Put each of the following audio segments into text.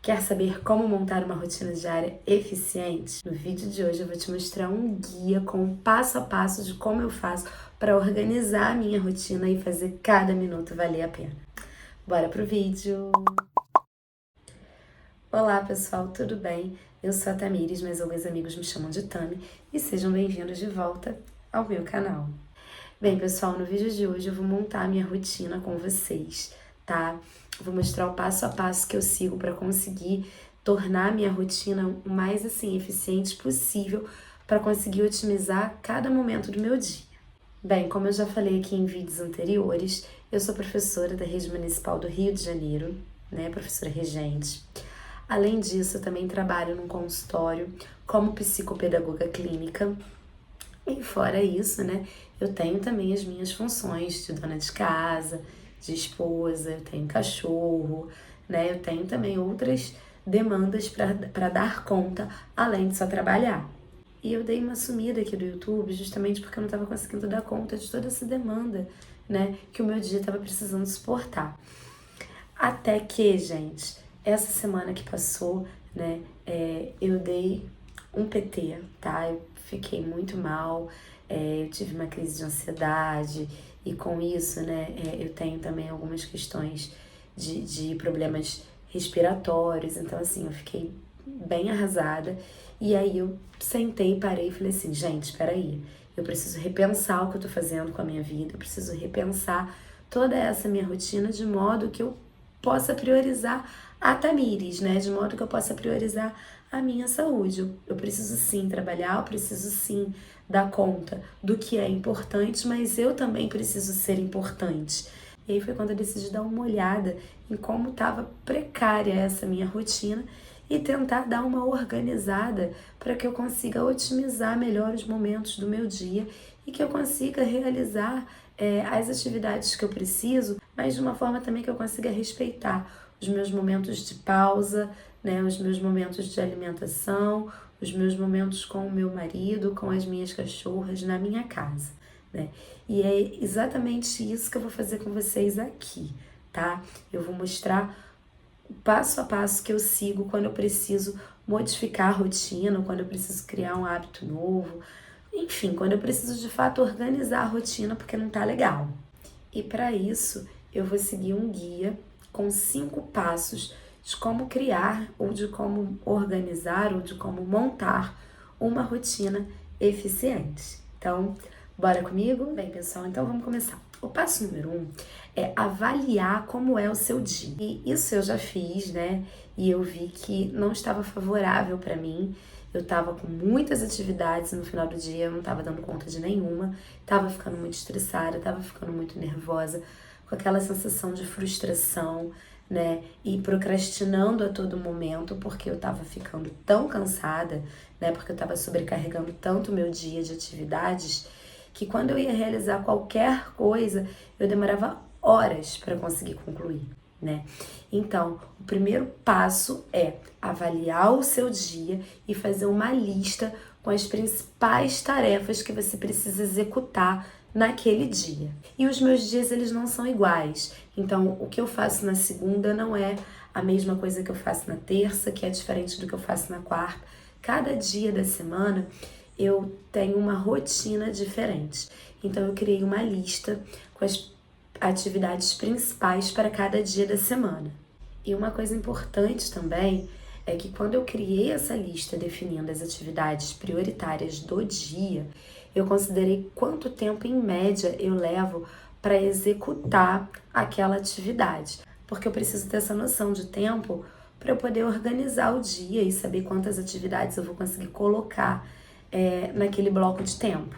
Quer saber como montar uma rotina diária eficiente? No vídeo de hoje eu vou te mostrar um guia com o passo a passo de como eu faço para organizar a minha rotina e fazer cada minuto valer a pena. Bora pro vídeo! Olá pessoal, tudo bem? Eu sou a Tamires, mas alguns amigos me chamam de Tami e sejam bem-vindos de volta ao meu canal. Bem pessoal, no vídeo de hoje eu vou montar a minha rotina com vocês, tá? Vou mostrar o passo a passo que eu sigo para conseguir tornar a minha rotina o mais eficiente possível para conseguir otimizar cada momento do meu dia. Bem, como eu já falei aqui em vídeos anteriores, eu sou professora da Rede Municipal do Rio de Janeiro, né, professora regente. Além disso, eu também trabalho num consultório como psicopedagoga clínica. E fora isso, né, eu tenho também as minhas funções de dona de casa, de esposa, eu tenho cachorro, né, eu tenho também outras demandas para dar conta, além de só trabalhar. E eu dei uma sumida aqui do YouTube justamente porque eu não estava conseguindo dar conta de toda essa demanda, né, que o meu dia estava precisando suportar. Até que, gente, essa semana que passou, né, eu dei um PT, tá? Eu fiquei muito mal, eu tive uma crise de ansiedade e com isso, né, eu tenho também algumas questões de problemas respiratórios, então assim, eu fiquei bem arrasada e aí eu sentei, parei e falei assim, gente, espera aí, eu preciso repensar o que eu tô fazendo com a minha vida, eu preciso repensar toda essa minha rotina de modo que eu possa priorizar a Tamires, né? De modo que eu possa priorizar a minha saúde. Eu preciso sim trabalhar, eu preciso sim dar conta do que é importante, mas eu também preciso ser importante. E aí foi quando eu decidi dar uma olhada em como estava precária essa minha rotina e tentar dar uma organizada para que eu consiga otimizar melhor os momentos do meu dia e que eu consiga realizar as atividades que eu preciso, mas de uma forma também que eu consiga respeitar os meus momentos de pausa, né, os meus momentos de alimentação, os meus momentos com o meu marido, com as minhas cachorras na minha casa, né? E é exatamente isso que eu vou fazer com vocês aqui, tá? Eu vou mostrar o passo a passo que eu sigo quando eu preciso modificar a rotina, quando eu preciso criar um hábito novo, enfim, quando eu preciso de fato organizar a rotina porque não tá legal. E para isso, eu vou seguir um guia com 5 passos de como criar ou de como organizar ou de como montar uma rotina eficiente. Então, bora comigo? Bem, pessoal, então vamos começar. O passo número 1 é avaliar como é o seu dia. E isso eu já fiz, né? E eu vi que não estava favorável para mim. Eu estava com muitas atividades no final do dia, eu não estava dando conta de nenhuma, estava ficando muito estressada, estava ficando muito nervosa, com aquela sensação de frustração, né? E procrastinando a todo momento, porque eu estava ficando tão cansada, né? Porque eu estava sobrecarregando tanto o meu dia de atividades, que quando eu ia realizar qualquer coisa, eu demorava horas para conseguir concluir, né? Então, o primeiro passo é avaliar o seu dia e fazer uma lista com as principais tarefas que você precisa executar naquele dia. E os meus dias, eles não são iguais. Então, o que eu faço na segunda não é a mesma coisa que eu faço na terça, que é diferente do que eu faço na quarta. Cada dia da semana eu tenho uma rotina diferente. Então, eu criei uma lista com as atividades principais para cada dia da semana. E uma coisa importante também é que quando eu criei essa lista definindo as atividades prioritárias do dia, eu considerei quanto tempo em média eu levo para executar aquela atividade, porque eu preciso ter essa noção de tempo para eu poder organizar o dia e saber quantas atividades eu vou conseguir colocar naquele bloco de tempo.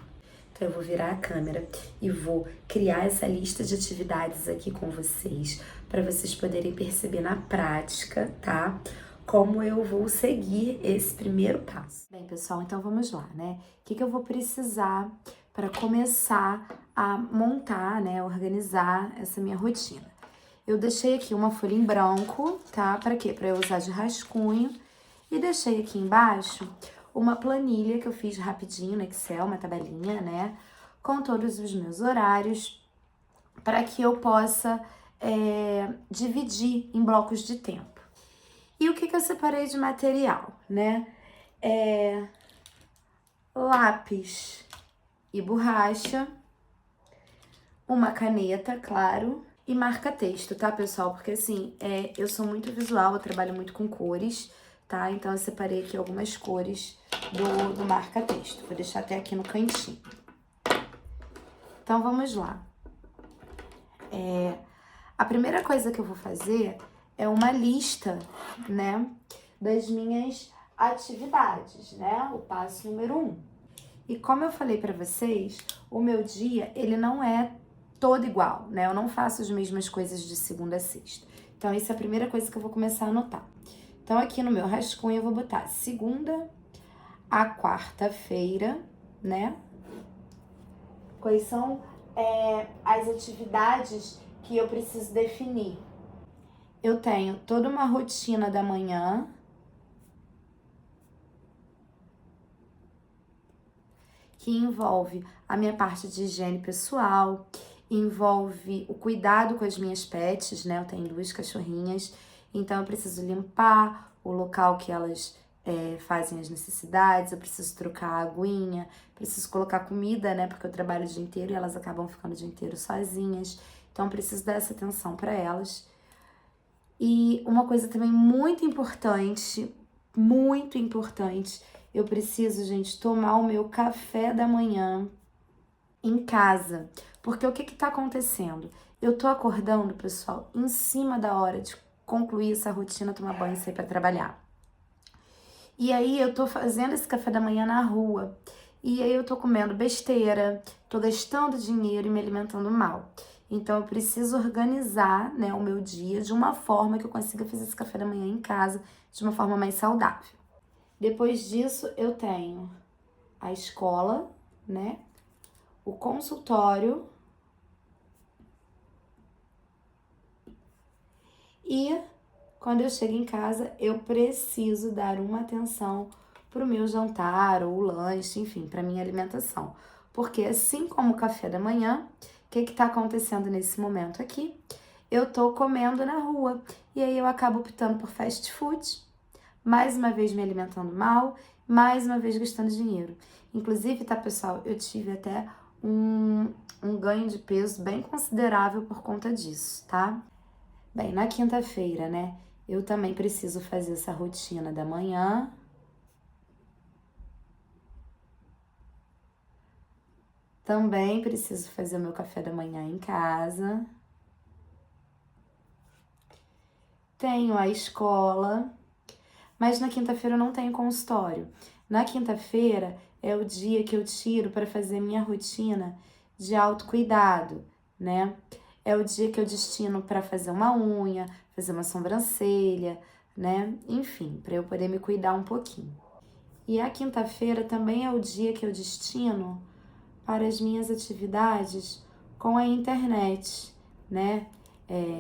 Então eu vou virar a câmera e vou criar essa lista de atividades aqui com vocês, para vocês poderem perceber na prática, tá? Como eu vou seguir esse primeiro passo. Bem, pessoal, então vamos lá, né? O que eu vou precisar para começar a montar, né, organizar essa minha rotina? Eu deixei aqui uma folha em branco, tá? Para quê? Para eu usar de rascunho. E deixei aqui embaixo uma planilha que eu fiz rapidinho no Excel, uma tabelinha, né? Com todos os meus horários, para que eu possa dividir em blocos de tempo. E o que eu separei de material, né? Lápis e borracha, uma caneta, claro, e marca-texto, tá, pessoal? Porque assim, eu sou muito visual, eu trabalho muito com cores, tá? Então eu separei aqui algumas cores do marca-texto. Vou deixar até aqui no cantinho. Então vamos lá. A primeira coisa que eu vou fazer é uma lista, né, das minhas atividades, né? O passo número 1. E como eu falei pra vocês, o meu dia, ele não é todo igual, né? Eu não faço as mesmas coisas de segunda a sexta. Então, essa é a primeira coisa que eu vou começar a anotar. Então, aqui no meu rascunho, eu vou botar segunda a quarta-feira, né? Quais são as atividades que eu preciso definir? Eu tenho toda uma rotina da manhã, que envolve a minha parte de higiene pessoal, envolve o cuidado com as minhas pets, né? Eu tenho 2 cachorrinhas, então eu preciso limpar o local que elas fazem as necessidades, eu preciso trocar a aguinha, preciso colocar comida, né? Porque eu trabalho o dia inteiro e elas acabam ficando o dia inteiro sozinhas, então eu preciso dar essa atenção para elas. E uma coisa também muito importante, eu preciso, gente, tomar o meu café da manhã em casa. Porque o que tá acontecendo? Eu tô acordando, pessoal, em cima da hora de concluir essa rotina, tomar banho e sair pra trabalhar. E aí eu tô fazendo esse café da manhã na rua. E aí eu tô comendo besteira, tô gastando dinheiro e me alimentando mal. Então eu preciso organizar, né, o meu dia de uma forma que eu consiga fazer esse café da manhã em casa de uma forma mais saudável. Depois disso eu tenho a escola, né, o consultório e quando eu chego em casa eu preciso dar uma atenção pro meu jantar ou lanche, enfim, pra minha alimentação. Porque assim como o café da manhã, o que tá acontecendo nesse momento aqui? Eu tô comendo na rua e aí eu acabo optando por fast food, mais uma vez me alimentando mal, mais uma vez gastando dinheiro. Inclusive, tá, pessoal, eu tive até um ganho de peso bem considerável por conta disso, tá? Bem, na quinta-feira, né, eu também preciso fazer essa rotina da manhã. Também preciso fazer o meu café da manhã em casa. Tenho a escola, mas na quinta-feira eu não tenho consultório. Na quinta-feira é o dia que eu tiro para fazer minha rotina de autocuidado, né? É o dia que eu destino para fazer uma unha, fazer uma sobrancelha, né? Enfim, para eu poder me cuidar um pouquinho. E a quinta-feira também é o dia que eu destino para as minhas atividades com a internet, né?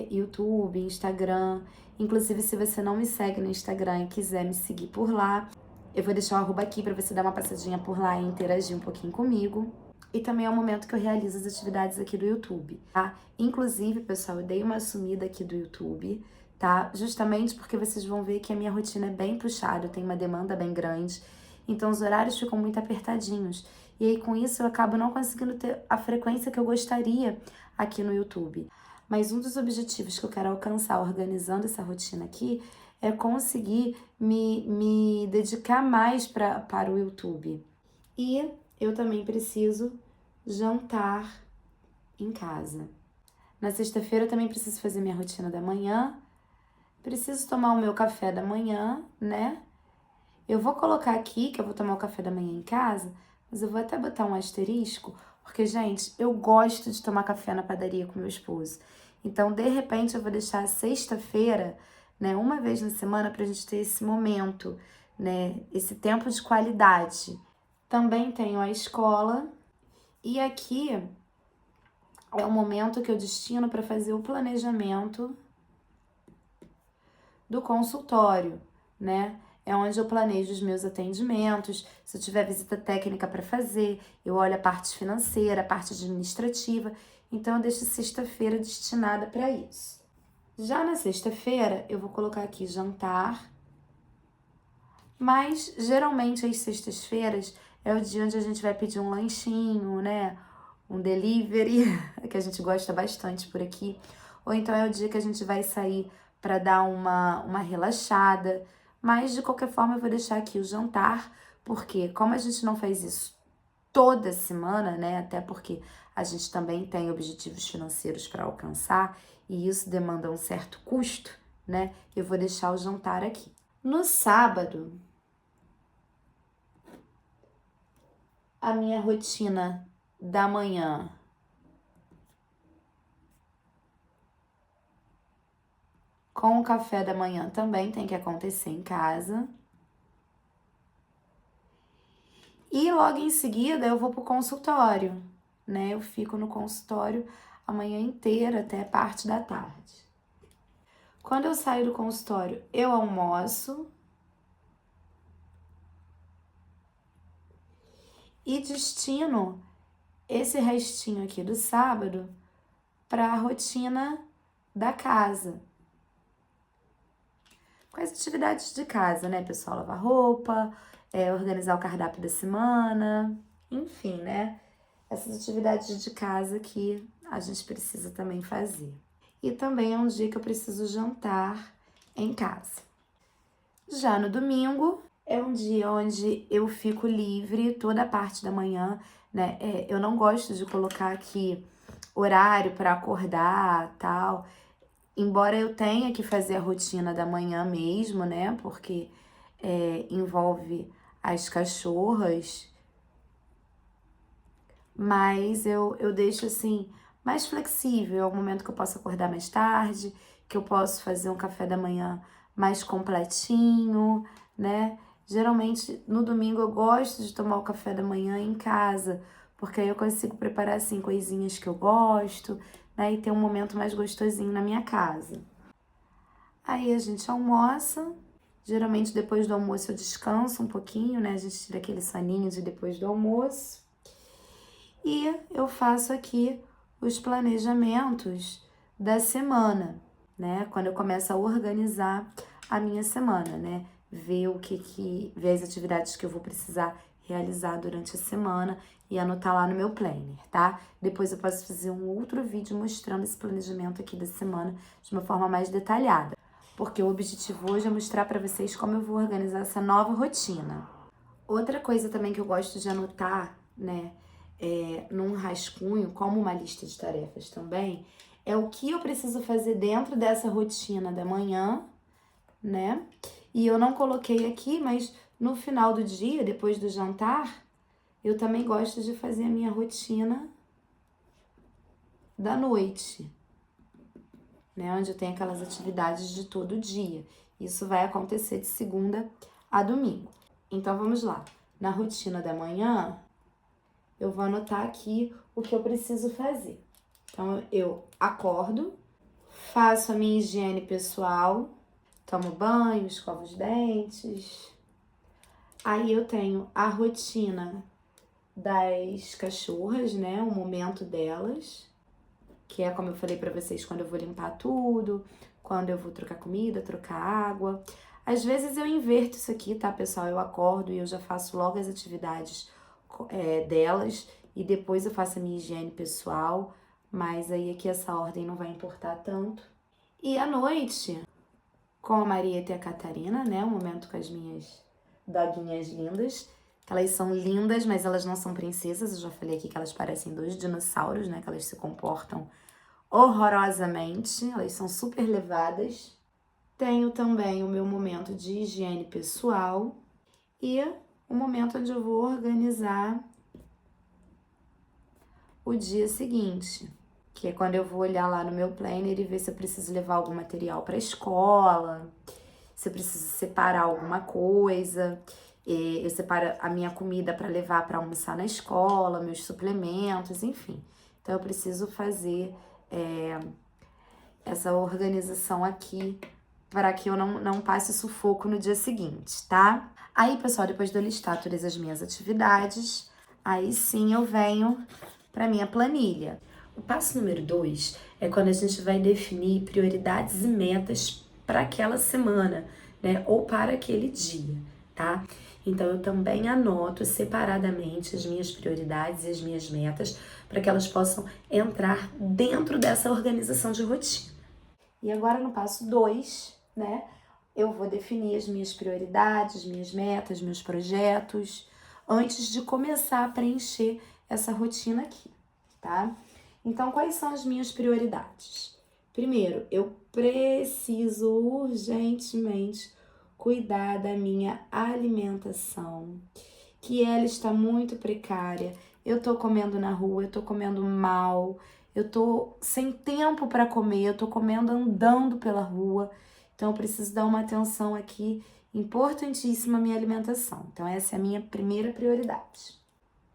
YouTube, Instagram. Inclusive, se você não me segue no Instagram e quiser me seguir por lá, eu vou deixar o arroba aqui para você dar uma passadinha por lá e interagir um pouquinho comigo. E também é o momento que eu realizo as atividades aqui do YouTube, tá? Inclusive, pessoal, eu dei uma sumida aqui do YouTube, tá? Justamente porque vocês vão ver que a minha rotina é bem puxada, eu tenho uma demanda bem grande, então os horários ficam muito apertadinhos. E aí, com isso, eu acabo não conseguindo ter a frequência que eu gostaria aqui no YouTube. Mas um dos objetivos que eu quero alcançar organizando essa rotina aqui é conseguir me dedicar mais para o YouTube. E eu também preciso jantar em casa. Na sexta-feira eu também preciso fazer minha rotina da manhã, preciso tomar o meu café da manhã, né? Eu vou colocar aqui que eu vou tomar o café da manhã em casa, mas eu vou até botar um asterisco, porque, gente, eu gosto de tomar café na padaria com meu esposo. Então, de repente, eu vou deixar a sexta-feira, né, uma vez na semana, pra gente ter esse momento, né, esse tempo de qualidade. Também tenho a escola, e aqui é o momento que eu destino para fazer o planejamento do consultório, né? É onde eu planejo os meus atendimentos. Se eu tiver visita técnica para fazer, eu olho a parte financeira, a parte administrativa. Então, eu deixo sexta-feira destinada para isso. Já na sexta-feira, eu vou colocar aqui jantar, mas geralmente às sextas-feiras é o dia onde a gente vai pedir um lanchinho, né? Um delivery, que a gente gosta bastante por aqui. Ou então é o dia que a gente vai sair para dar uma relaxada. Mas de qualquer forma eu vou deixar aqui o jantar, porque como a gente não faz isso toda semana, né? Até porque a gente também tem objetivos financeiros para alcançar e isso demanda um certo custo, né? Eu vou deixar o jantar aqui. No sábado, a minha rotina da manhã com o café da manhã também tem que acontecer em casa. E logo em seguida eu vou pro consultório, né? Eu fico no consultório a manhã inteira até parte da tarde. Quando eu saio do consultório, eu almoço e destino esse restinho aqui do sábado para a rotina da casa. Com as atividades de casa, né, pessoal? Lavar roupa, organizar o cardápio da semana, enfim, né? Essas atividades de casa que a gente precisa também fazer. E também é um dia que eu preciso jantar em casa. Já no domingo, é um dia onde eu fico livre toda a parte da manhã, né? Eu não gosto de colocar aqui horário para acordar, tal. Embora eu tenha que fazer a rotina da manhã mesmo, né? Porque envolve as cachorras. Mas eu deixo assim mais flexível. É o momento que eu posso acordar mais tarde, que eu posso fazer um café da manhã mais completinho, né? Geralmente no domingo eu gosto de tomar o café da manhã em casa, porque aí eu consigo preparar assim coisinhas que eu gosto, né? E ter um momento mais gostosinho na minha casa. Aí a gente almoça. Geralmente depois do almoço eu descanso um pouquinho, né? A gente tira aquele soninho de depois do almoço. E eu faço aqui os planejamentos da semana, né? Quando eu começo a organizar a minha semana, né? Ver ver as atividades que eu vou precisar realizar durante a semana e anotar lá no meu planner, tá? Depois eu posso fazer um outro vídeo mostrando esse planejamento aqui da semana de uma forma mais detalhada, porque o objetivo hoje é mostrar para vocês como eu vou organizar essa nova rotina. Outra coisa também que eu gosto de anotar, né, num rascunho, como uma lista de tarefas também, é o que eu preciso fazer dentro dessa rotina da manhã, né? E eu não coloquei aqui, mas no final do dia, depois do jantar, eu também gosto de fazer a minha rotina da noite, né? Onde eu tenho aquelas atividades de todo dia. Isso vai acontecer de segunda a domingo. Então vamos lá. Na rotina da manhã, eu vou anotar aqui o que eu preciso fazer. Então, eu acordo, faço a minha higiene pessoal, tomo banho, escovo os dentes. Aí eu tenho a rotina das cachorras, né? O momento delas, que é como eu falei pra vocês, quando eu vou limpar tudo, quando eu vou trocar comida, trocar água. Às vezes eu inverto isso aqui, tá, pessoal? Eu acordo e eu já faço logo as atividades delas e depois eu faço a minha higiene pessoal, mas aí aqui essa ordem não vai importar tanto. E à noite, com a Marieta e a Catarina, né, um momento com as minhas doguinhas lindas, que elas são lindas, mas elas não são princesas, eu já falei aqui que elas parecem dois dinossauros, né, que elas se comportam horrorosamente, elas são super levadas. Tenho também o meu momento de higiene pessoal e o momento onde eu vou organizar o dia seguinte, que é quando eu vou olhar lá no meu planner e ver se eu preciso levar algum material para a escola, se eu preciso separar alguma coisa. Eu separo a minha comida para levar para almoçar na escola, meus suplementos, enfim. Então eu preciso fazer essa organização aqui para que eu não passe sufoco no dia seguinte, tá? Aí, pessoal, depois de eu listar todas as minhas atividades, aí sim eu venho para minha planilha. O passo número 2 é quando a gente vai definir prioridades e metas para aquela semana, né? Ou para aquele dia, tá? Então, eu também anoto separadamente as minhas prioridades e as minhas metas para que elas possam entrar dentro dessa organização de rotina. E agora, no passo 2, né? Eu vou definir as minhas prioridades, minhas metas, meus projetos, antes de começar a preencher essa rotina aqui, tá? Então, quais são as minhas prioridades? Primeiro, eu preciso urgentemente cuidar da minha alimentação, que ela está muito precária. Eu tô comendo na rua, eu tô comendo mal, eu tô sem tempo para comer, eu tô comendo andando pela rua. Então, eu preciso dar uma atenção aqui importantíssima à minha alimentação. Então, essa é a minha primeira prioridade.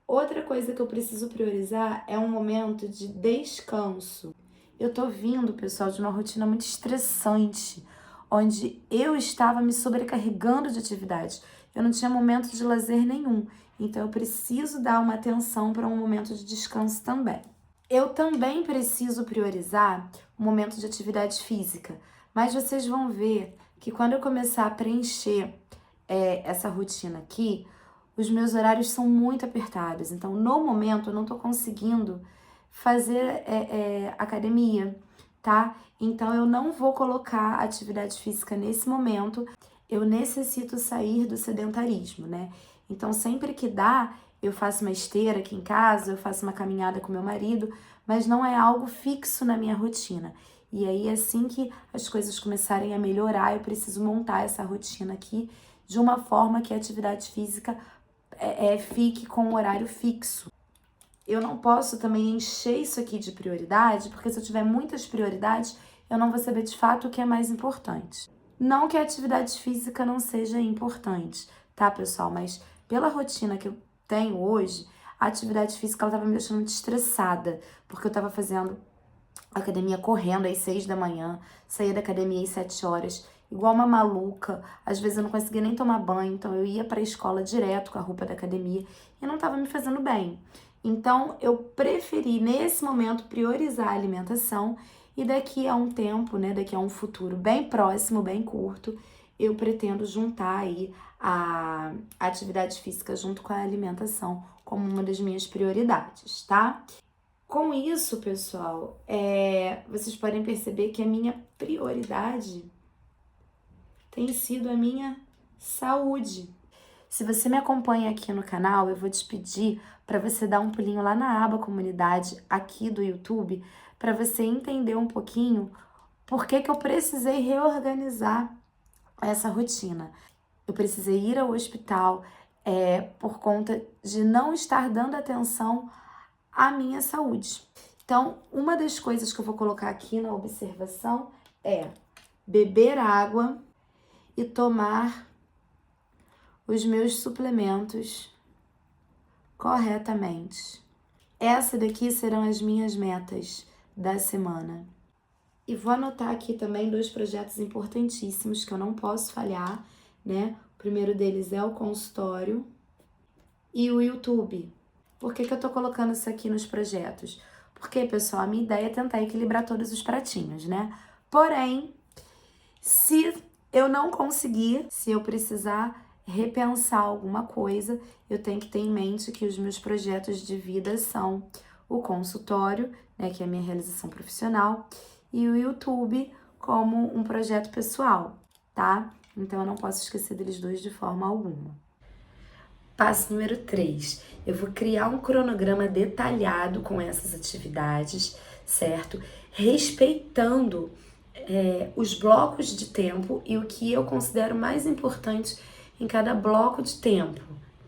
Outra coisa que eu preciso priorizar é um momento de descanso. Eu tô vindo, pessoal, de uma rotina muito estressante, onde eu estava me sobrecarregando de atividades. Eu não tinha momento de lazer nenhum. Então, eu preciso dar uma atenção para um momento de descanso também. Eu também preciso priorizar o momento de atividade física, mas vocês vão ver que quando eu começar a preencher essa rotina aqui, os meus horários são muito apertados. Então, no momento, eu não tô conseguindo fazer academia, tá? Então, eu não vou colocar atividade física nesse momento. Eu necessito sair do sedentarismo, né? Então, sempre que dá, eu faço uma esteira aqui em casa, eu faço uma caminhada com meu marido, mas não é algo fixo na minha rotina. E aí, assim que as coisas começarem a melhorar, eu preciso montar essa rotina aqui de uma forma que a atividade física fique com um horário fixo. Eu não posso também encher isso aqui de prioridade, porque se eu tiver muitas prioridades, eu não vou saber de fato o que é mais importante. Não que a atividade física não seja importante, tá, pessoal? Mas pela rotina que eu tenho hoje, a atividade física ela tava me deixando muito estressada, porque eu tava fazendo academia correndo às 6 da manhã, saía da academia às 7 horas, igual uma maluca. Às vezes eu não conseguia nem tomar banho, então eu ia para a escola direto com a roupa da academia e não estava me fazendo bem. Então eu preferi nesse momento priorizar a alimentação e daqui a um tempo, né, daqui a um futuro bem próximo, bem curto, eu pretendo juntar aí a atividade física junto com a alimentação como uma das minhas prioridades, tá? Com isso, pessoal, vocês podem perceber que a minha prioridade tem sido a minha saúde. Se você me acompanha aqui no canal, eu vou te pedir para você dar um pulinho lá na aba comunidade aqui do YouTube, para você entender um pouquinho por que eu precisei reorganizar essa rotina. Eu precisei ir ao hospital por conta de não estar dando atenção à minha saúde. Então, uma das coisas que eu vou colocar aqui na observação é beber água e tomar os meus suplementos corretamente. Essa daqui serão as minhas metas da semana. E vou anotar aqui também 2 projetos importantíssimos que eu não posso falhar, né? O primeiro deles é o consultório e o YouTube. Por que eu tô colocando isso aqui nos projetos? Porque, pessoal, a minha ideia é tentar equilibrar todos os pratinhos, né? Porém, se eu não conseguir, se eu precisar repensar alguma coisa, eu tenho que ter em mente que os meus projetos de vida são o consultório, né, que é a minha realização profissional, e o YouTube como um projeto pessoal, tá? Então eu não posso esquecer deles dois de forma alguma. Passo número 3, eu vou criar um cronograma detalhado com essas atividades, certo? Respeitando os blocos de tempo e o que eu considero mais importante em cada bloco de tempo,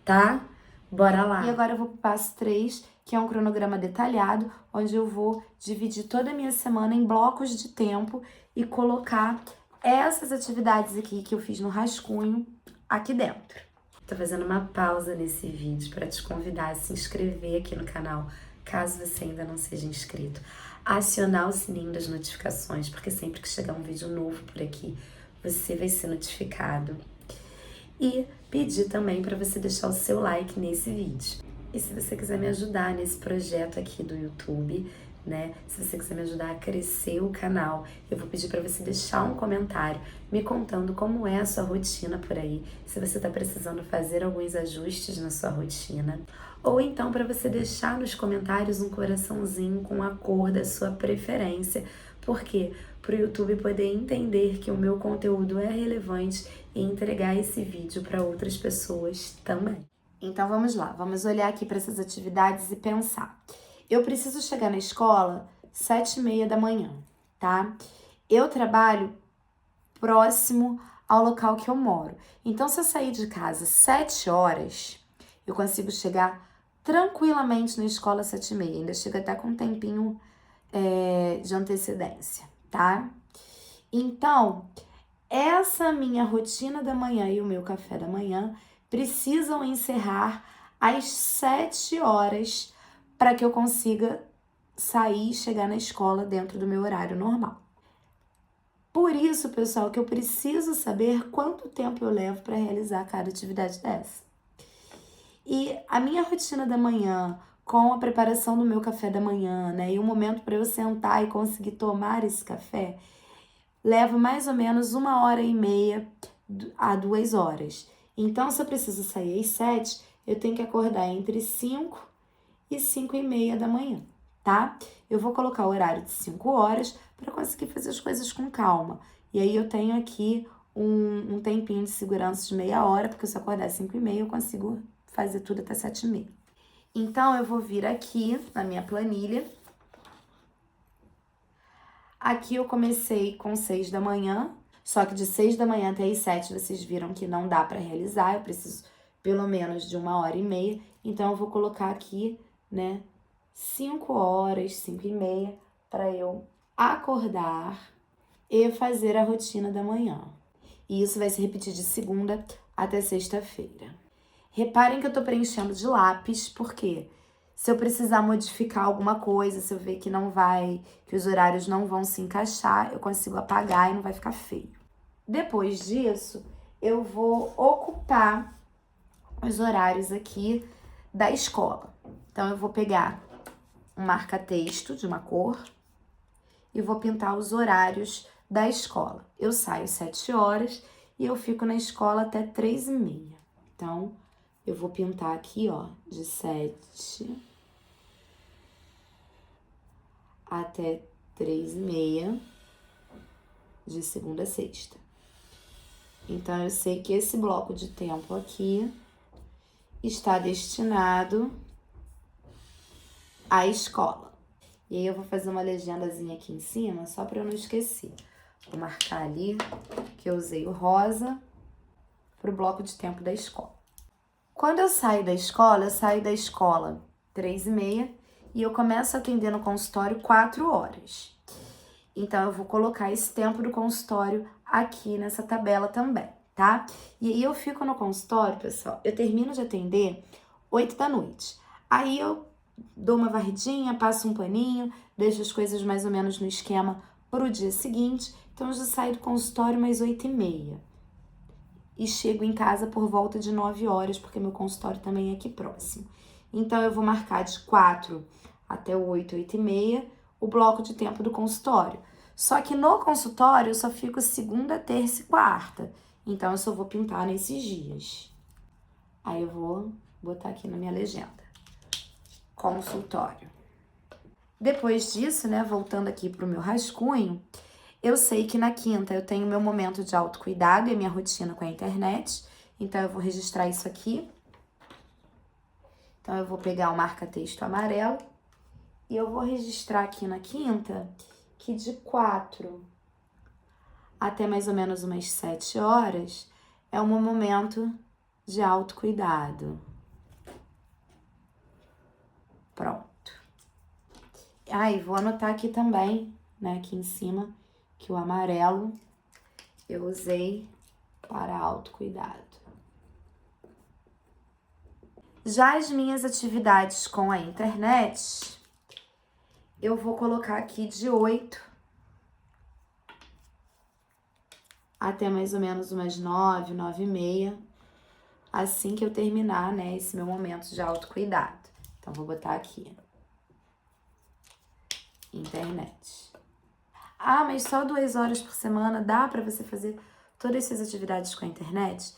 tá? Bora lá! E agora eu vou pro passo 3, que é um cronograma detalhado, onde eu vou dividir toda a minha semana em blocos de tempo e colocar essas atividades aqui que eu fiz no rascunho aqui dentro. Tô fazendo uma pausa nesse vídeo para te convidar a se inscrever aqui no canal, caso você ainda não seja inscrito. Acionar o sininho das notificações, porque sempre que chegar um vídeo novo por aqui, você vai ser notificado. E pedir também para você deixar o seu like nesse vídeo. E se você quiser me ajudar nesse projeto aqui do YouTube, né? Se você quiser me ajudar a crescer o canal, eu vou pedir para você deixar um comentário me contando como é a sua rotina por aí, se você está precisando fazer alguns ajustes na sua rotina, ou então para você deixar nos comentários um coraçãozinho com a cor da sua preferência, porque para o YouTube poder entender que o meu conteúdo é relevante e entregar esse vídeo para outras pessoas também. Então vamos lá, vamos olhar aqui para essas atividades e pensar. Eu preciso chegar na escola 7h30 da manhã, tá? Eu trabalho próximo ao local que eu moro. Então, se eu sair de casa 7 horas, eu consigo chegar tranquilamente na escola às 7h30. Ainda chega até com um tempinho de antecedência, tá? Então, essa minha rotina da manhã e o meu café da manhã precisam encerrar às 7 horas para que eu consiga sair e chegar na escola dentro do meu horário normal. Por isso, pessoal, que eu preciso saber quanto tempo eu levo para realizar cada atividade dessa. E a minha rotina da manhã, com a preparação do meu café da manhã, né, e o momento para eu sentar e conseguir tomar esse café, leva mais ou menos 1h30 a 2 horas. Então, se eu preciso sair às 7, eu tenho que acordar entre 5 e 5h30 da manhã, tá? Eu vou colocar o horário de 5 horas para conseguir fazer as coisas com calma. E aí eu tenho aqui um tempinho de segurança de meia hora, porque se eu acordar às 5h30, eu consigo fazer tudo até 7h30. Então, eu vou vir aqui na minha planilha. Aqui eu comecei com 6 da manhã, só que de 6 da manhã até as 7 vocês viram que não dá para realizar, eu preciso pelo menos de 1h30, então eu vou colocar aqui, né, 5 horas, 5h30, para eu acordar e fazer a rotina da manhã. E isso vai se repetir de segunda até sexta-feira. Reparem que eu tô preenchendo de lápis, porque se eu precisar modificar alguma coisa, se eu ver que não vai, que os horários não vão se encaixar, eu consigo apagar e não vai ficar feio. Depois disso, eu vou ocupar os horários aqui da escola. Então, eu vou pegar um marca-texto de uma cor e vou pintar os horários da escola. Eu saio 7 horas e eu fico na escola até 3h30. Então, eu vou pintar aqui, ó, de 7 até 3h30, de segunda a sexta. Então, eu sei que esse bloco de tempo aqui está destinado à escola. E aí, eu vou fazer uma legendazinha aqui em cima, só para eu não esquecer. Vou marcar ali que eu usei o rosa para o bloco de tempo da escola. Quando eu saio da escola 3h30 e eu começo a atender no consultório 4 horas. Então, eu vou colocar esse tempo do consultório aqui nessa tabela também, tá? E aí, eu fico no consultório, pessoal, eu termino de atender 8 da noite. Aí, eu dou uma varridinha, passo um paninho, deixo as coisas mais ou menos no esquema pro dia seguinte. Então, eu já saio do consultório mais 8h30. E chego em casa por volta de 9 horas, porque meu consultório também é aqui próximo. Então, eu vou marcar de 4 até 8, 8h30, o bloco de tempo do consultório. Só que no consultório, eu só fico segunda, terça e quarta. Então, eu só vou pintar nesses dias. Aí, eu vou botar aqui na minha legenda. Consultório. Depois disso, né, voltando aqui pro meu rascunho, eu sei que na quinta eu tenho meu momento de autocuidado e a minha rotina com a internet. Então, eu vou registrar isso aqui. Então, eu vou pegar o marca-texto amarelo e eu vou registrar aqui na quinta que de 4 até mais ou menos umas 7 horas é o meu momento de autocuidado. Pronto. E vou anotar aqui também, né, aqui em cima, que o amarelo eu usei para autocuidado. Já as minhas atividades com a internet, eu vou colocar aqui de 8 até mais ou menos umas 9, 9h30, assim que eu terminar, né, esse meu momento de autocuidado. Então, vou botar aqui. internet. Ah, mas só 2 horas por semana dá para você fazer todas essas atividades com a internet?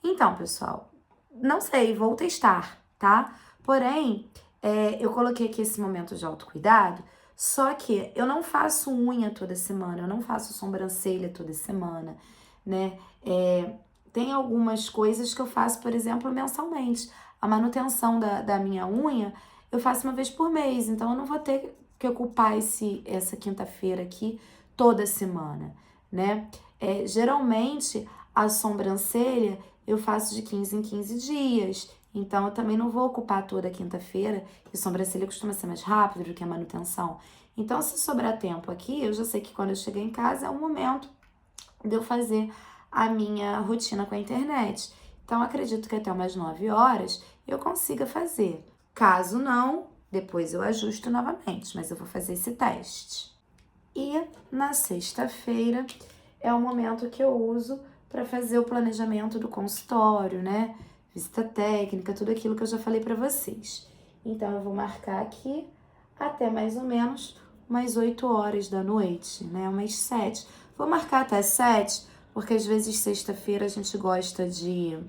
Então, pessoal, não sei, vou testar, tá? Porém, eu coloquei aqui esse momento de autocuidado, só que eu não faço unha toda semana, eu não faço sobrancelha toda semana, né? Tem algumas coisas que eu faço, por exemplo, mensalmente. A manutenção da minha unha eu faço uma vez por mês, então eu não vou ter que ocupar essa quinta-feira aqui toda semana, né? Geralmente, a sobrancelha eu faço de 15 em 15 dias, então eu também não vou ocupar toda quinta-feira, e sobrancelha costuma ser mais rápido do que a manutenção. Então, se sobrar tempo aqui, eu já sei que quando eu chegar em casa é o momento de eu fazer a minha rotina com a internet. Então, acredito que até umas 9 horas eu consiga fazer. Caso não, depois eu ajusto novamente, mas eu vou fazer esse teste. E na sexta-feira é o momento que eu uso para fazer o planejamento do consultório, né? Visita técnica, tudo aquilo que eu já falei para vocês. Então, eu vou marcar aqui até mais ou menos umas 8 horas da noite, né? Umas 7. Vou marcar até 7, porque às vezes sexta-feira a gente gosta de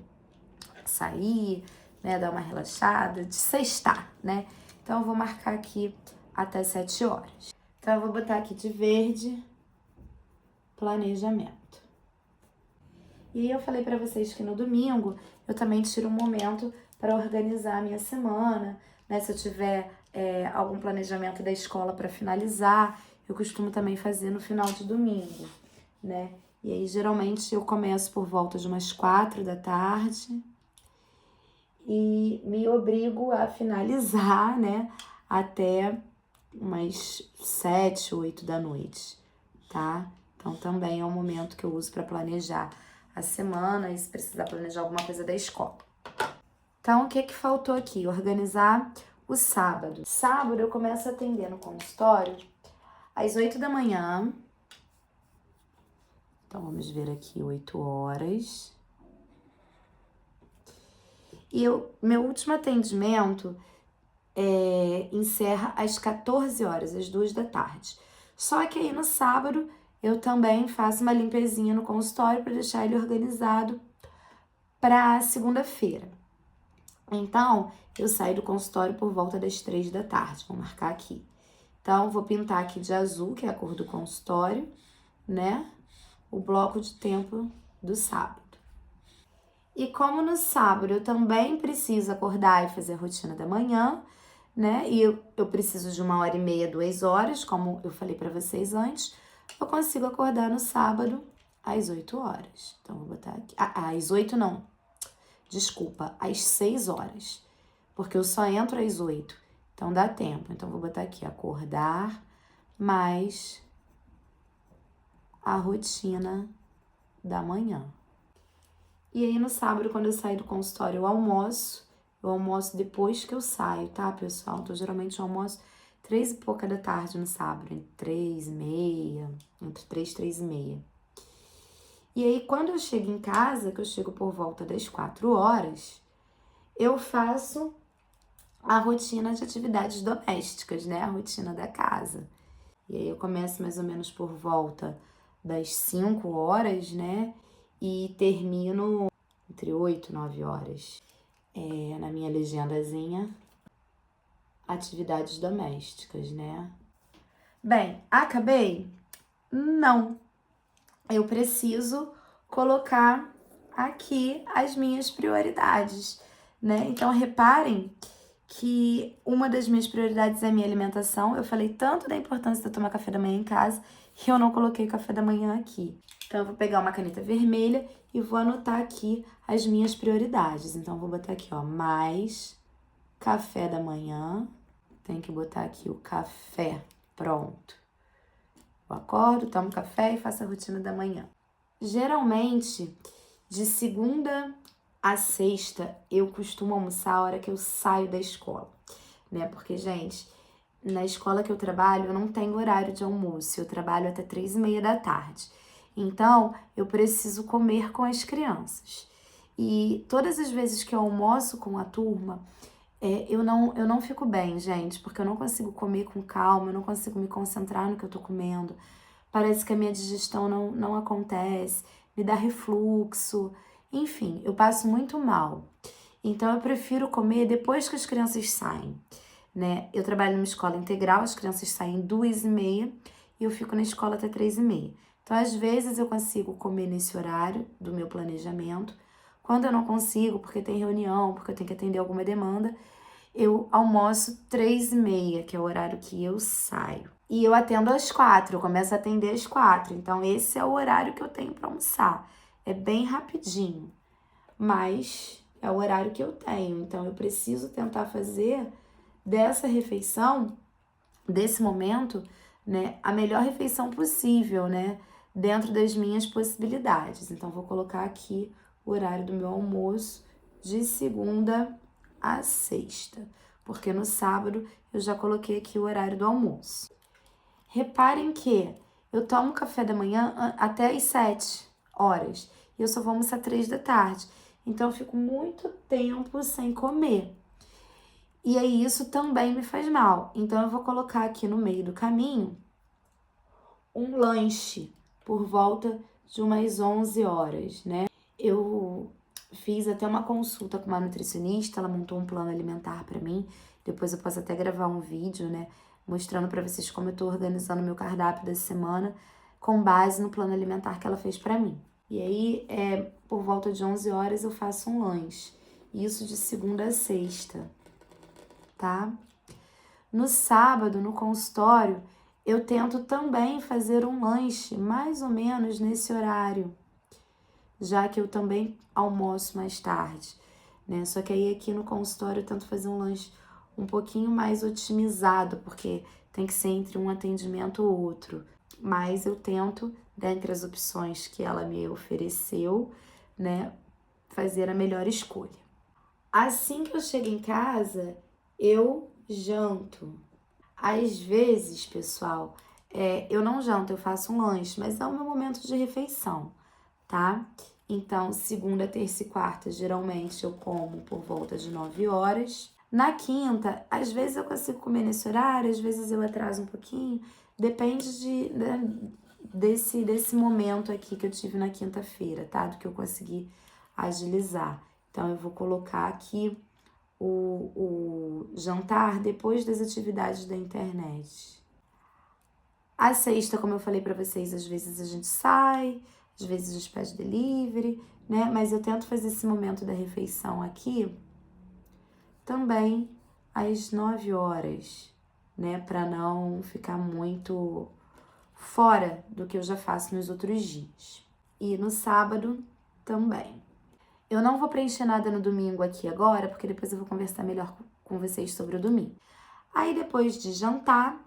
sair, né? Dar uma relaxada, de sextar, né? Então, eu vou marcar aqui até 7 horas. Então, eu vou botar aqui de verde, planejamento. E eu falei para vocês que no domingo eu também tiro um momento para organizar a minha semana, né? Se eu tiver algum planejamento da escola para finalizar, eu costumo também fazer no final de domingo, né? E aí, geralmente, eu começo por volta de umas 4 da tarde e me obrigo a finalizar, né? Até umas 7, 8 da noite, tá? Então, também é um momento que eu uso para planejar a semana e se precisar planejar alguma coisa da escola. Então, o que faltou aqui? Organizar o sábado. Sábado eu começo a atender no consultório às 8 da manhã. Então, vamos ver aqui, 8 horas. E meu último atendimento encerra às 14 horas, às 2 da tarde. Só que aí no sábado eu também faço uma limpezinha no consultório para deixar ele organizado para segunda-feira. Então, eu saio do consultório por volta das 3 da tarde, vou marcar aqui. Então, vou pintar aqui de azul, que é a cor do consultório, né? O bloco de tempo do sábado. E como no sábado eu também preciso acordar e fazer a rotina da manhã, né? E eu preciso de 1h30, 2 horas, como eu falei para vocês antes, eu consigo acordar no sábado às 8 horas. Então, vou botar aqui. Às 8 não. Desculpa, às 6 horas. Porque eu só entro às 8. Então, dá tempo. Então, vou botar aqui, acordar mais a rotina da manhã. E aí, no sábado, quando eu saio do consultório, eu almoço. Eu almoço depois que eu saio, tá, pessoal? Então, geralmente, eu almoço 3 e pouca da tarde no sábado. Entre 3h30, entre 3 e 3h30. E aí, quando eu chego em casa, que eu chego por volta das 4 horas, eu faço a rotina de atividades domésticas, né? A rotina da casa. E aí, eu começo mais ou menos por volta das 5 horas, né? E termino entre 8 e 9 horas. Na minha legendazinha, atividades domésticas, né? Bem, acabei? Não. Eu preciso colocar aqui as minhas prioridades, né? Então, reparem que uma das minhas prioridades é a minha alimentação. Eu falei tanto da importância de eu tomar café da manhã em casa que eu não coloquei café da manhã aqui. Então, eu vou pegar uma caneta vermelha e vou anotar aqui as minhas prioridades. Então, eu vou botar aqui, ó, mais café da manhã. Tem que botar aqui o café, pronto. Eu acordo, tomo café e faço a rotina da manhã. Geralmente, de segunda a sexta, eu costumo almoçar a hora que eu saio da escola, né? Porque, gente, na escola que eu trabalho, eu não tenho horário de almoço. Eu trabalho até 3h30 da tarde. Então, eu preciso comer com as crianças. E todas as vezes que eu almoço com a turma, eu não fico bem, gente, porque eu não consigo comer com calma, eu não consigo me concentrar no que eu tô comendo. Parece que a minha digestão não acontece, me dá refluxo, enfim, eu passo muito mal. Então eu prefiro comer depois que as crianças saem, né? Eu trabalho numa escola integral, as crianças saem 2h30 e eu fico na escola até 3h30. Então, às vezes, eu consigo comer nesse horário do meu planejamento. Quando eu não consigo, porque tem reunião, porque eu tenho que atender alguma demanda, eu almoço 3h30, que é o horário que eu saio. E eu atendo às 4, eu começo a atender às 4. Então, esse é o horário que eu tenho para almoçar. É bem rapidinho, mas é o horário que eu tenho. Então, eu preciso tentar fazer dessa refeição, desse momento, né, a melhor refeição possível, né, dentro das minhas possibilidades. Então, vou colocar aqui o horário do meu almoço de segunda a sexta, porque no sábado eu já coloquei aqui o horário do almoço. Reparem que eu tomo café da manhã até às 7 horas e eu só vou almoçar 3 da tarde. Então, eu fico muito tempo sem comer. E aí, isso também me faz mal. Então, eu vou colocar aqui no meio do caminho um lanche por volta de umas 11 horas, né? Eu fiz até uma consulta com uma nutricionista, ela montou um plano alimentar para mim. Depois eu posso até gravar um vídeo, né? Mostrando para vocês como eu tô organizando meu cardápio da semana com base no plano alimentar que ela fez para mim. E aí, por volta de 11 horas eu faço um lanche. Isso de segunda a sexta, tá? No sábado, no consultório, eu tento também fazer um lanche mais ou menos nesse horário, já que eu também almoço mais tarde, né? Só que aí aqui no consultório eu tento fazer um lanche um pouquinho mais otimizado, porque tem que ser entre um atendimento ou outro. Mas eu tento, dentre as opções que ela me ofereceu, né, fazer a melhor escolha. Assim que eu chego em casa, eu janto. Às vezes, pessoal, eu não janto, eu faço um lanche, mas é o meu momento de refeição, tá? Então, segunda, terça e quarta, geralmente eu como por volta de 9 horas. Na quinta, às vezes eu consigo comer nesse horário, às vezes eu atraso um pouquinho, depende desse momento aqui que eu tive na quinta-feira, tá? Do que eu consegui agilizar. Então, eu vou colocar aqui o jantar depois das atividades da internet. A sexta, como eu falei para vocês, às vezes a gente sai, às vezes a gente pede delivery, né? Mas eu tento fazer esse momento da refeição aqui também às 9 horas, né? Para não ficar muito fora do que eu já faço nos outros dias. E no sábado também. Eu não vou preencher nada no domingo aqui agora, porque depois eu vou conversar melhor com vocês sobre o domingo. Aí, depois de jantar,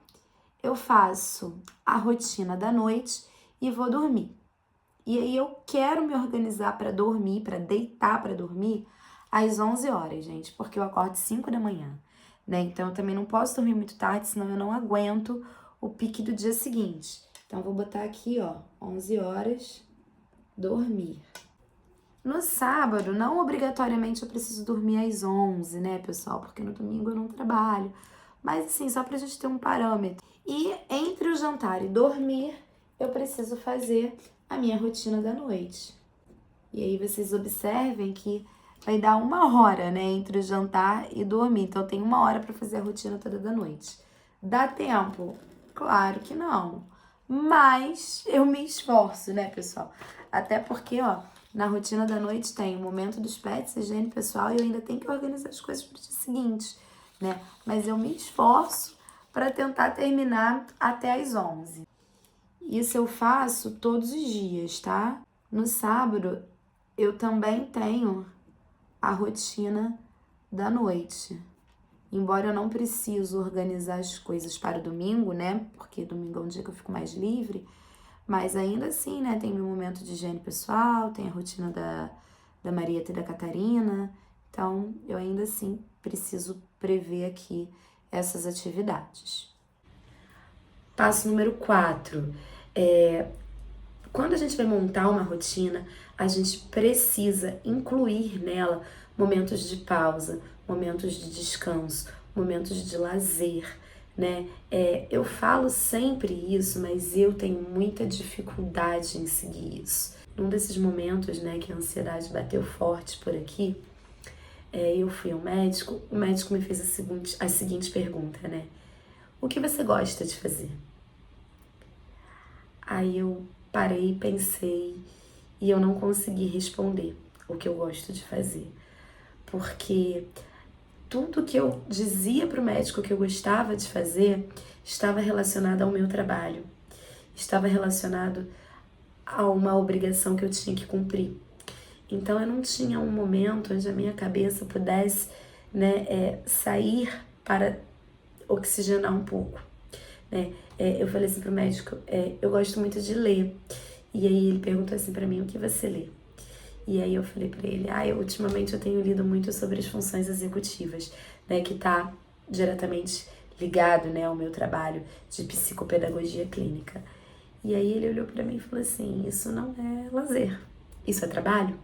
eu faço a rotina da noite e vou dormir. E aí, eu quero me organizar para dormir, para deitar para dormir às 11 horas, gente, porque eu acordo 5 da manhã, né? Então, eu também não posso dormir muito tarde, senão eu não aguento o pique do dia seguinte. Então, eu vou botar aqui, ó, 11 horas, dormir. No sábado, não obrigatoriamente eu preciso dormir às 11, né, pessoal? Porque no domingo eu não trabalho. Mas assim, só pra gente ter um parâmetro. E entre o jantar e dormir, eu preciso fazer a minha rotina da noite. E aí vocês observem que vai dar 1 hora, né, entre o jantar e dormir. Então tem 1 hora pra fazer a rotina toda da noite. Dá tempo? Claro que não. Mas eu me esforço, né, pessoal? Até porque, ó, na rotina da noite tem o momento dos pets, higiene pessoal, e eu ainda tenho que organizar as coisas pro dia seguinte, né? Mas eu me esforço para tentar terminar até às 11. Isso eu faço todos os dias, tá? No sábado, eu também tenho a rotina da noite. Embora eu não preciso organizar as coisas para o domingo, né? Porque domingo é um dia que eu fico mais livre. Mas ainda assim, né, tem meu momento de higiene pessoal, tem a rotina da Marieta e da Catarina. Então, eu ainda assim preciso prever aqui essas atividades. Passo número 4. Quando a gente vai montar uma rotina, a gente precisa incluir nela momentos de pausa, momentos de descanso, momentos de lazer, né? Eu falo sempre isso, mas eu tenho muita dificuldade em seguir isso. Num desses momentos, né, que a ansiedade bateu forte por aqui, eu fui ao médico, o médico me fez a seguinte pergunta, né? O que você gosta de fazer? Aí eu parei, pensei e eu não consegui responder o que eu gosto de fazer. Porque tudo que eu dizia para o médico que eu gostava de fazer estava relacionado ao meu trabalho, estava relacionado a uma obrigação que eu tinha que cumprir. Então eu não tinha um momento onde a minha cabeça pudesse, né, sair para oxigenar um pouco. Né? Eu falei assim pro médico, eu gosto muito de ler. E aí ele perguntou assim para mim, o que você lê? E aí eu falei para ele, ultimamente eu tenho lido muito sobre as funções executivas, né, que tá diretamente ligado, né, ao meu trabalho de psicopedagogia clínica. E aí ele olhou para mim e falou assim, isso não é lazer, isso é trabalho.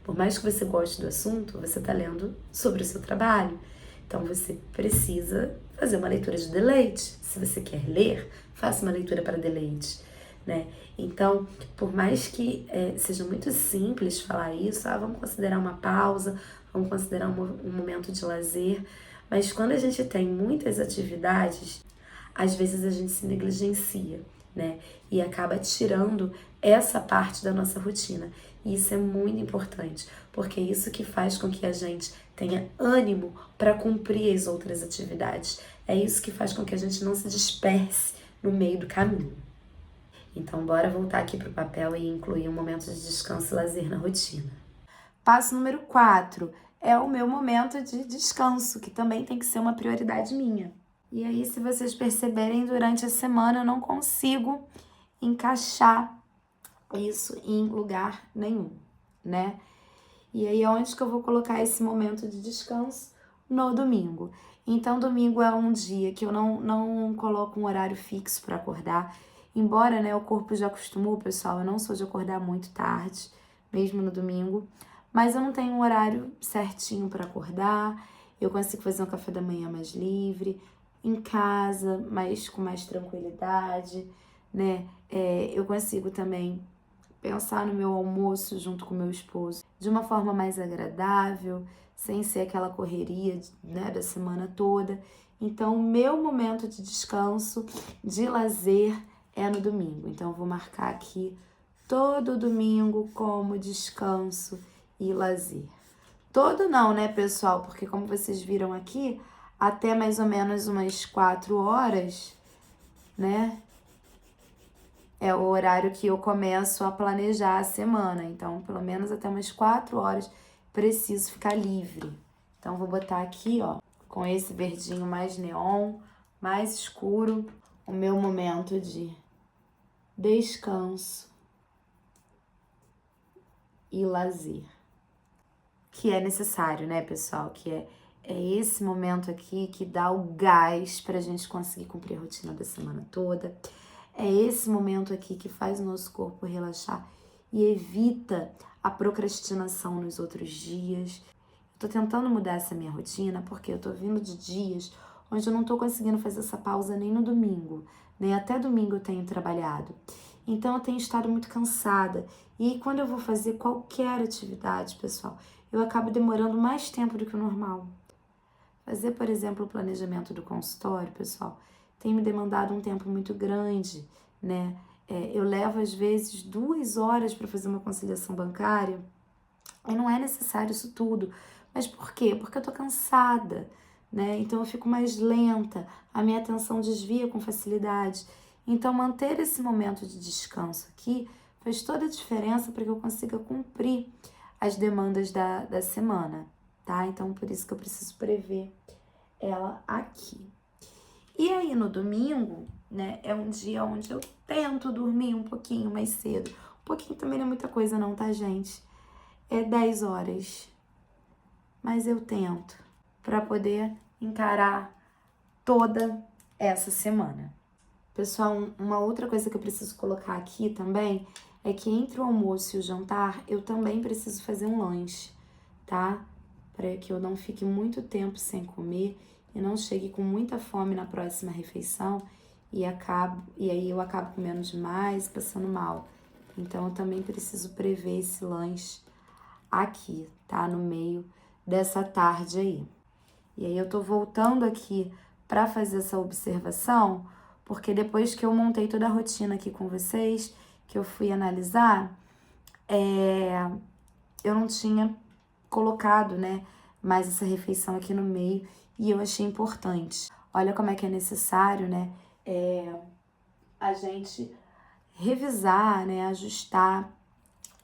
Por mais que você goste do assunto, você está lendo sobre o seu trabalho. Então você precisa fazer uma leitura de deleite. Se você quer ler, faça uma leitura para deleite, né? Então, por mais que seja muito simples falar isso, vamos considerar uma pausa, vamos considerar um momento de lazer, mas quando a gente tem muitas atividades, às vezes a gente se negligencia, né? E acaba tirando essa parte da nossa rotina. E isso é muito importante, porque é isso que faz com que a gente tenha ânimo para cumprir as outras atividades. É isso que faz com que a gente não se disperse no meio do caminho. Então, bora voltar aqui para o papel e incluir um momento de descanso e lazer na rotina. Passo número 4 é o meu momento de descanso, que também tem que ser uma prioridade minha. E aí, se vocês perceberem, durante a semana eu não consigo encaixar isso em lugar nenhum, né? E aí, onde que eu vou colocar esse momento de descanso? No domingo. Então, domingo é um dia que eu não coloco um horário fixo para acordar. Embora, né, o corpo já acostumou, pessoal, eu não sou de acordar muito tarde, mesmo no domingo. Mas eu não tenho um horário certinho para acordar. Eu consigo fazer um café da manhã mais livre, em casa, mas com mais tranquilidade, né? Eu consigo também pensar no meu almoço junto com meu esposo de uma forma mais agradável, sem ser aquela correria, né, da semana toda. Então, o meu momento de descanso, de lazer, é no domingo. Então, eu vou marcar aqui todo domingo como descanso e lazer. Todo não, né, pessoal? Porque como vocês viram aqui, até mais ou menos umas 4 horas, né? É o horário que eu começo a planejar a semana. Então, pelo menos até umas 4 horas, preciso ficar livre. Então, vou botar aqui, ó, com esse verdinho mais neon, mais escuro, o meu momento de descanso e lazer. Que é necessário, né, pessoal? Que é esse momento aqui que dá o gás pra gente conseguir cumprir a rotina da semana toda. É esse momento aqui que faz o nosso corpo relaxar e evita a procrastinação nos outros dias. Eu tô tentando mudar essa minha rotina porque eu tô vindo de dias onde eu não tô conseguindo fazer essa pausa nem no domingo, nem até domingo eu tenho trabalhado. Então eu tenho estado muito cansada e quando eu vou fazer qualquer atividade, pessoal, eu acabo demorando mais tempo do que o normal. Fazer, por exemplo, o planejamento do consultório, pessoal, tem me demandado um tempo muito grande, né? Eu levo, às vezes, 2 horas para fazer uma conciliação bancária e não é necessário isso tudo. Mas por quê? Porque eu tô cansada, né? Então eu fico mais lenta, a minha atenção desvia com facilidade. Então manter esse momento de descanso aqui faz toda a diferença para que eu consiga cumprir as demandas da semana, tá? Então por isso que eu preciso prever ela aqui. E aí no domingo, né, é um dia onde eu tento dormir um pouquinho mais cedo. Um pouquinho também não é muita coisa não, tá, gente? É 10 horas. Mas eu tento para poder encarar toda essa semana. Pessoal, uma outra coisa que eu preciso colocar aqui também é que entre o almoço e o jantar eu também preciso fazer um lanche, tá? Para que eu não fique muito tempo sem comer e não chegue com muita fome na próxima refeição e aí eu acabo comendo demais, passando mal. Então eu também preciso prever esse lanche aqui, tá? No meio dessa tarde aí. E aí eu tô voltando aqui para fazer essa observação, porque depois que eu montei toda a rotina aqui com vocês, que eu fui analisar, eu não tinha colocado, né, mais essa refeição aqui no meio e eu achei importante. Olha como é que é necessário, né, a gente revisar, né, ajustar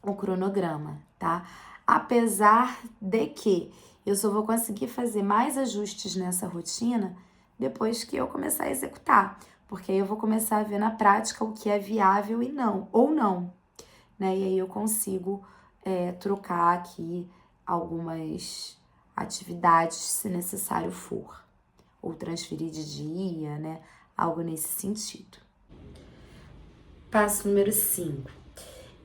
o cronograma, tá? Apesar de que eu só vou conseguir fazer mais ajustes nessa rotina depois que eu começar a executar, porque aí eu vou começar a ver na prática o que é viável e não, ou não, né? E aí eu consigo trocar aqui algumas atividades se necessário for, ou transferir de dia, né? Algo nesse sentido. Passo número 5.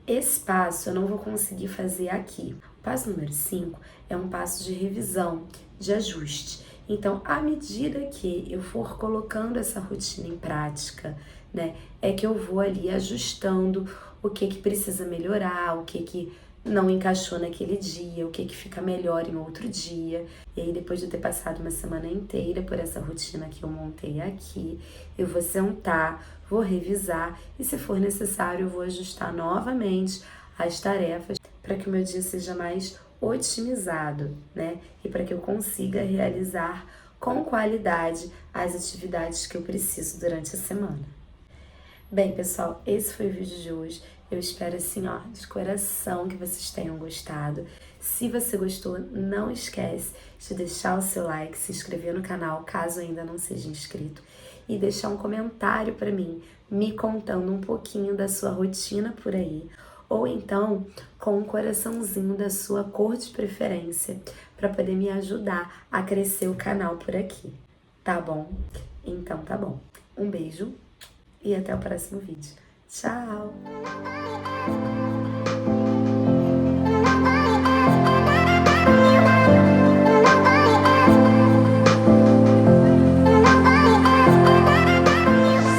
Esse passo eu não vou conseguir fazer aqui. O passo número 5 é um passo de revisão, de ajuste. Então, à medida que eu for colocando essa rotina em prática, né, é que eu vou ali ajustando o que precisa melhorar, o que não encaixou naquele dia, o que fica melhor em outro dia. E aí, depois de ter passado uma semana inteira por essa rotina que eu montei aqui, eu vou sentar, vou revisar e, se for necessário, eu vou ajustar novamente as tarefas para que o meu dia seja mais otimizado, né? E para que eu consiga realizar com qualidade as atividades que eu preciso durante a semana. Bem, pessoal, esse foi o vídeo de hoje. Eu espero, assim, ó, de coração que vocês tenham gostado. Se você gostou, não esquece de deixar o seu like, se inscrever no canal, caso ainda não seja inscrito, e deixar um comentário para mim, me contando um pouquinho da sua rotina por aí, ou então com um coraçãozinho da sua cor de preferência, para poder me ajudar a crescer o canal por aqui, tá bom? Então tá bom. Um beijo e até o próximo vídeo. Tchau!